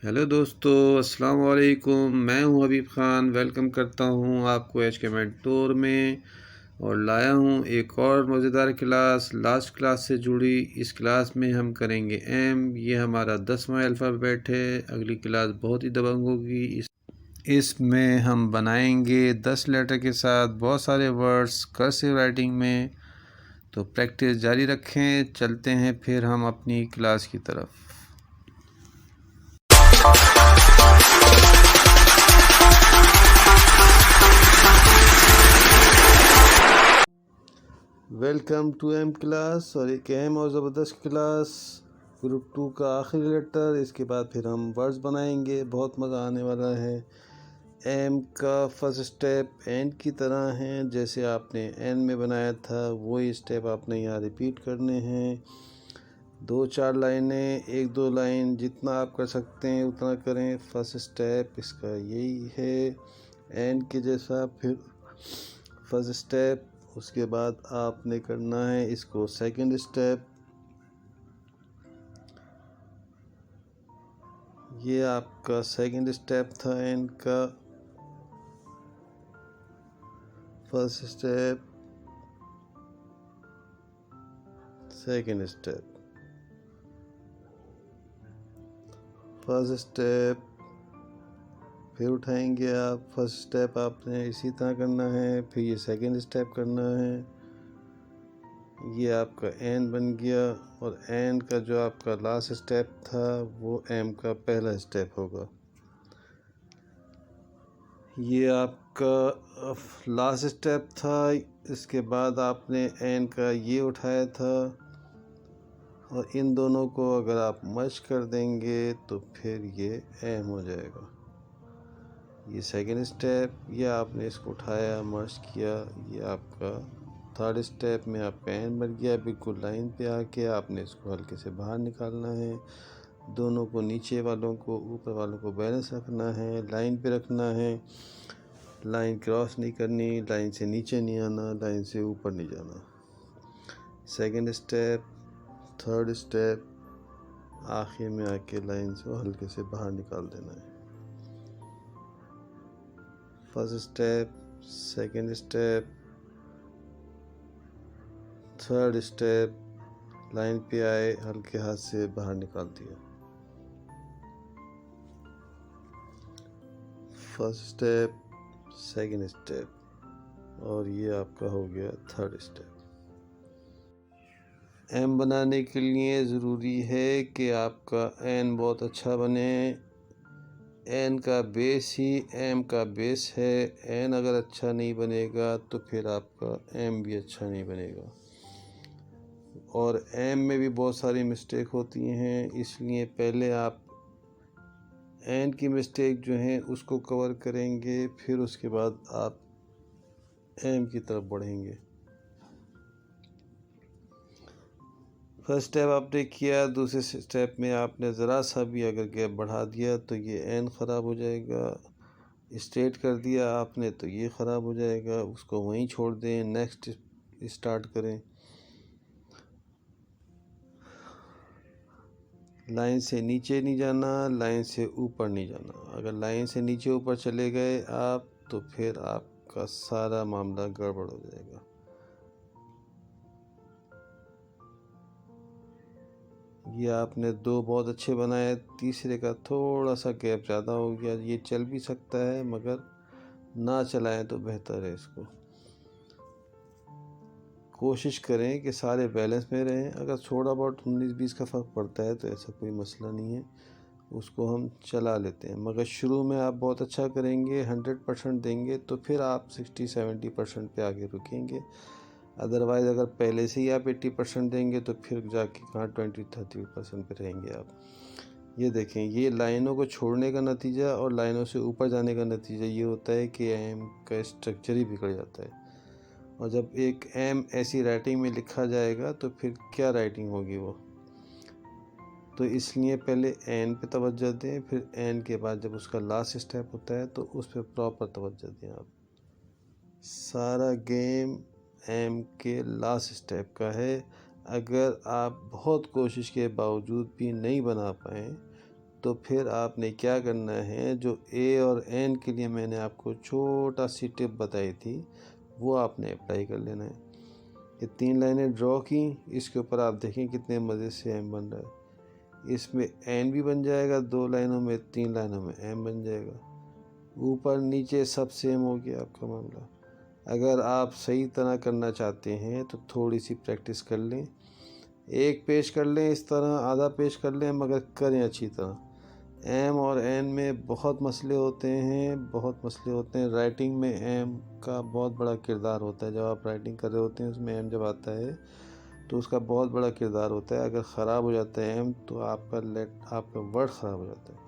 Hello दोस्तों, अस्सलाम वालेकुम। मैं हूं हबीब ख़ान। वेलकम करता हूं आपको एच के मेंटोर में और लाया हूं एक और मज़ेदार क्लास लास्ट क्लास से जुड़ी। इस क्लास में हम करेंगे एम। ये हमारा 10वां अल्फ़ाबेट है। अगली क्लास बहुत ही दबंग होगी। इसमें हम बनाएंगे 10 लेटर के साथ बहुत सारे वर्ड्स कर्सिव राइटिंग में। तो प्रैक्टिस जारी रखें। चलते हैं फिर हम अपनी क्लास की तरफ। वेलकम टू एम क्लास और एक अहम और ज़बरदस्त क्लास ग्रुप 2 का आखिरी लेटर। इसके बाद फिर हम वर्ड्स बनाएंगे, बहुत मज़ा आने वाला है। एम का फर्स्ट स्टेप एन की तरह है, जैसे आपने एन में बनाया था वही स्टेप आपने यहाँ रिपीट करने हैं। 2-4 लाइनें, 1-2 लाइन, जितना आप कर सकते हैं उतना करें। फर्स्ट स्टेप इसका यही है एन के जैसा। फिर फर्स्ट स्टेप, उसके बाद आपने करना है इसको सेकंड स्टेप। ये आपका सेकंड स्टेप था एन का। First step, second step, first step, फिर उठाएंगे आप। फर्स्ट स्टेप आपने इसी तरह करना है, फिर ये सेकंड स्टेप करना है। ये आपका एन बन गया और एन का जो आपका लास्ट स्टेप था वो एम का पहला स्टेप होगा। ये आपका लास्ट स्टेप था। इसके बाद आपने एन का ये उठाया था और इन दोनों को अगर आप मर्ज कर देंगे तो फिर ये एम हो जाएगा। ये सेकंड स्टेप, ये आपने इसको उठाया मर्ज किया, ये आपका थर्ड स्टेप में आपका एन बन गया। बिल्कुल लाइन पे आके आपने इसको हल्के से बाहर निकालना है। दोनों को, नीचे वालों को ऊपर वालों को बैलेंस रखना है, लाइन पे रखना है। लाइन क्रॉस नहीं करनी, लाइन से नीचे नहीं आना, लाइन से ऊपर नहीं जाना। सेकंड स्टेप, थर्ड स्टेप, आखिर में आके लाइन से हल्के से बाहर निकाल देना है। First step, second step, third step, line पे आए, हल्के हाथ से बाहर निकाल दिया। फर्स्ट स्टेप, सेकंड स्टेप और ये आपका हो गया थर्ड स्टेप। एम बनाने के लिए ज़रूरी है कि आपका एन बहुत अच्छा बने। एन का बेस ही एम का बेस है। एन अगर अच्छा नहीं बनेगा तो फिर आपका एम भी अच्छा नहीं बनेगा। और एम में भी बहुत सारी मिस्टेक होती हैं, इसलिए पहले आप एन की मिस्टेक जो हैं उसको कवर करेंगे, फिर उसके बाद आप एम की तरफ बढ़ेंगे। फर्स्ट स्टेप आपने किया, दूसरे स्टेप में आपने ज़रा सा भी अगर गैप बढ़ा दिया तो ये एन ख़राब हो जाएगा। स्ट्रेट कर दिया आपने तो ये ख़राब हो जाएगा, उसको वहीं छोड़ दें, नेक्स्ट स्टार्ट करें। लाइन से नीचे नहीं जाना, लाइन से ऊपर नहीं जाना। अगर लाइन से नीचे ऊपर चले गए आप तो फिर आपका सारा मामला गड़बड़ हो जाएगा। ये आपने 2 बहुत अच्छे बनाए, तीसरे का थोड़ा सा गैप ज़्यादा हो गया। ये चल भी सकता है मगर ना चलाएं तो बेहतर है। इसको कोशिश करें कि सारे बैलेंस में रहें। अगर थोड़ा बहुत 19-20 का फ़र्क पड़ता है तो ऐसा कोई मसला नहीं है, उसको हम चला लेते हैं। मगर शुरू में आप बहुत अच्छा करेंगे, 100% देंगे तो फिर आप 60-70% पे आगे रुकेंगे। अदरवाइज़ अगर पहले से ही आप 80% देंगे तो फिर जाके कहाँ 20-30% पे रहेंगे आप। ये देखें, ये लाइनों को छोड़ने का नतीजा और लाइनों से ऊपर जाने का नतीजा ये होता है कि एम का स्ट्रक्चर ही बिगड़ जाता है। और जब एक एम ऐसी राइटिंग में लिखा जाएगा तो फिर क्या राइटिंग होगी वो। तो इसलिए पहले एन पे तवज्जो दें, फिर एन के बाद जब उसका लास्ट स्टेप होता है तो उस पर प्रॉपर तवज्जो दें आप। सारा गेम एम के लास्ट स्टेप का है। अगर आप बहुत कोशिश के बावजूद भी नहीं बना पाएँ तो फिर आपने क्या करना है, जो ए और एन के लिए मैंने आपको छोटा सी टिप बताई थी वो आपने अप्लाई कर लेना है। ये 3 लाइनें ड्रॉ की, इसके ऊपर आप देखें कितने मज़े से एम बन रहा है। इसमें एन भी बन जाएगा 2 लाइनों में, 3 लाइनों में एम बन जाएगा। ऊपर नीचे सब सेम हो गया आपका मामला। अगर आप सही तरह करना चाहते हैं तो थोड़ी सी प्रैक्टिस कर लें, एक पेज कर लें इस तरह, आधा पेज कर लें, मगर करें अच्छी तरह। एम और एन में बहुत मसले होते हैं, बहुत मसले होते हैं। राइटिंग में एम का बहुत बड़ा किरदार होता है। जब आप राइटिंग कर रहे होते हैं उसमें एम जब आता है तो उसका बहुत बड़ा किरदार होता है। अगर ख़राब हो जाता है एम तो आपका वर्ड ख़राब हो जाता है।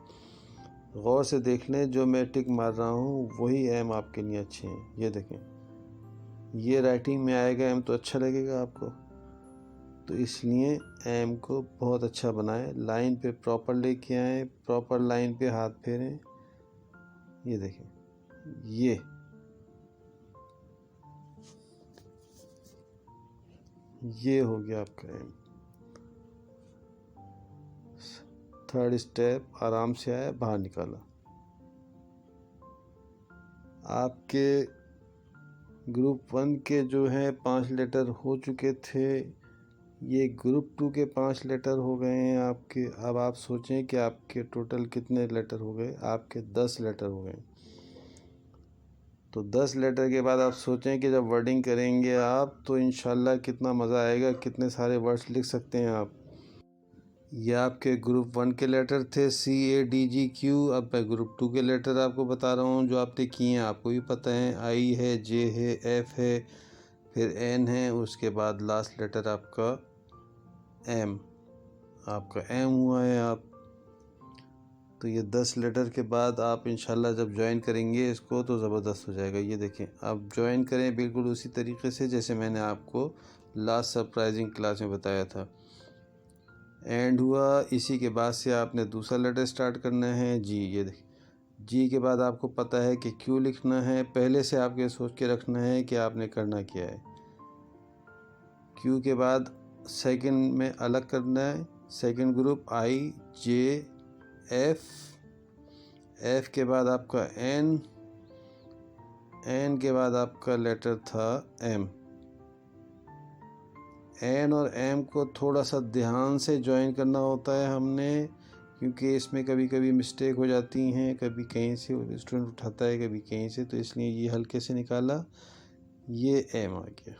गौर से देख लें, जो मैं टिक मार रहा हूँ वही एम आपके लिए अच्छे हैं। ये देखें, ये राइटिंग में आएगा एम तो अच्छा लगेगा आपको। तो इसलिए एम को बहुत अच्छा बनाएं, लाइन पे प्रॉपर लेके आएँ, प्रॉपर लाइन पे हाथ फेरें। ये देखें, ये हो गया आपका एम। थर्ड स्टेप आराम से आया, बाहर निकाला। आपके ग्रुप 1 के जो हैं 5 लेटर हो चुके थे, ये ग्रुप 2 के 5 लेटर हो गए हैं आपके। अब आप सोचें कि आपके टोटल कितने लेटर हो गए। आपके 10 लेटर हो गए। तो 10 लेटर के बाद आप सोचें कि जब वर्डिंग करेंगे आप तो इंशाल्लाह कितना मज़ा आएगा, कितने सारे वर्ड्स लिख सकते हैं आप। ये आपके ग्रुप 1 के लेटर थे, CADGQ। अब मैं ग्रुप 2 के लेटर आपको बता रहा हूँ जो आपने किए हैं, आपको भी पता है। I है, J है, F है, फिर N है, उसके बाद लास्ट लेटर आपका M। आपका M हुआ है आप। तो ये 10 लेटर के बाद आप इंशाल्लाह जब ज्वाइन करेंगे इसको तो ज़बरदस्त हो जाएगा। ये देखें, आप ज्वाइन करें बिल्कुल उसी तरीके से जैसे मैंने आपको लास्ट सरप्राइजिंग क्लास में बताया था। एंड हुआ, इसी के बाद से आपने दूसरा लेटर स्टार्ट करना है, जी। ये देखिए, जी के बाद आपको पता है कि क्यों लिखना है। पहले से आपके सोच के रखना है कि आपने करना क्या है। क्यू के बाद सेकंड में अलग करना है, सेकंड ग्रुप IJF। एफ के बाद आपका एन के बाद आपका लेटर था एम। एन और एम को थोड़ा सा ध्यान से ज्वाइन करना होता है हमने, क्योंकि इसमें कभी कभी मिस्टेक हो जाती हैं, कभी कहीं से स्टूडेंट उठाता है, कभी कहीं से, तो इसलिए ये हल्के से निकाला, ये एम आ गया।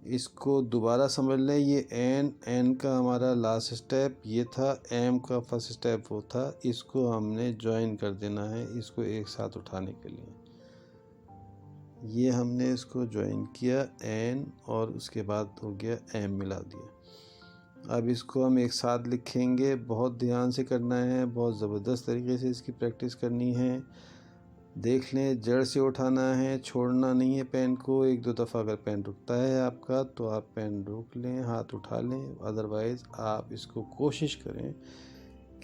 इसको दोबारा समझ लें, ये एन का हमारा लास्ट स्टेप ये था, एम का फर्स्ट स्टेप वो था। इसको हमने ज्वाइन कर देना है, इसको एक साथ उठाने के लिए। ये हमने इसको ज्वाइन किया एन, और उसके बाद हो गया एम, मिला दिया। अब इसको हम एक साथ लिखेंगे, बहुत ध्यान से करना है, बहुत ज़बरदस्त तरीके से इसकी प्रैक्टिस करनी है। देख लें, जड़ से उठाना है, छोड़ना नहीं है पेन को। 1-2 दफ़ा अगर पेन रुकता है आपका तो आप पेन रोक लें, हाथ उठा लें। अदरवाइज़ आप इसको कोशिश करें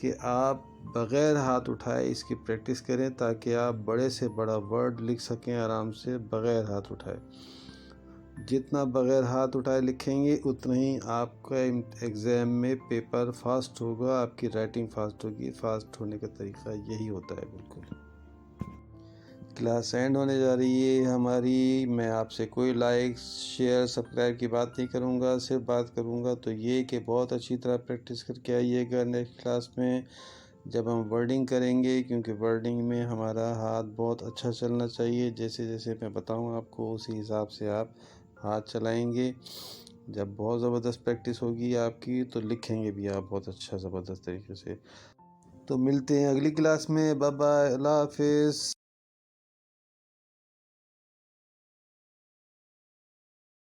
कि आप बग़ैर हाथ उठाए इसकी प्रैक्टिस करें, ताकि आप बड़े से बड़ा वर्ड लिख सकें आराम से बग़ैर हाथ उठाए। जितना बग़ैर हाथ उठाए लिखेंगे उतना ही आपका एग्ज़ाम में पेपर फास्ट होगा, आपकी राइटिंग फास्ट होगी। फास्ट होने का तरीका यही होता है। बिल्कुल, क्लास एंड होने जा रही है हमारी। मैं आपसे कोई लाइक शेयर सब्सक्राइब की बात नहीं करूँगा, सिर्फ बात करूँगा तो ये कि बहुत अच्छी तरह प्रैक्टिस करके आइएगा नेक्स्ट क्लास में जब हम वर्डिंग करेंगे, क्योंकि वर्डिंग में हमारा हाथ बहुत अच्छा चलना चाहिए। जैसे जैसे मैं बताऊँ आपको उसी हिसाब से आप हाथ चलाएंगे। जब बहुत ज़बरदस्त प्रैक्टिस होगी आपकी तो लिखेंगे भी आप बहुत अच्छा ज़बरदस्त तरीके से। तो मिलते हैं अगली क्लास में। बाय बाय, अल्लाह हाफिज़।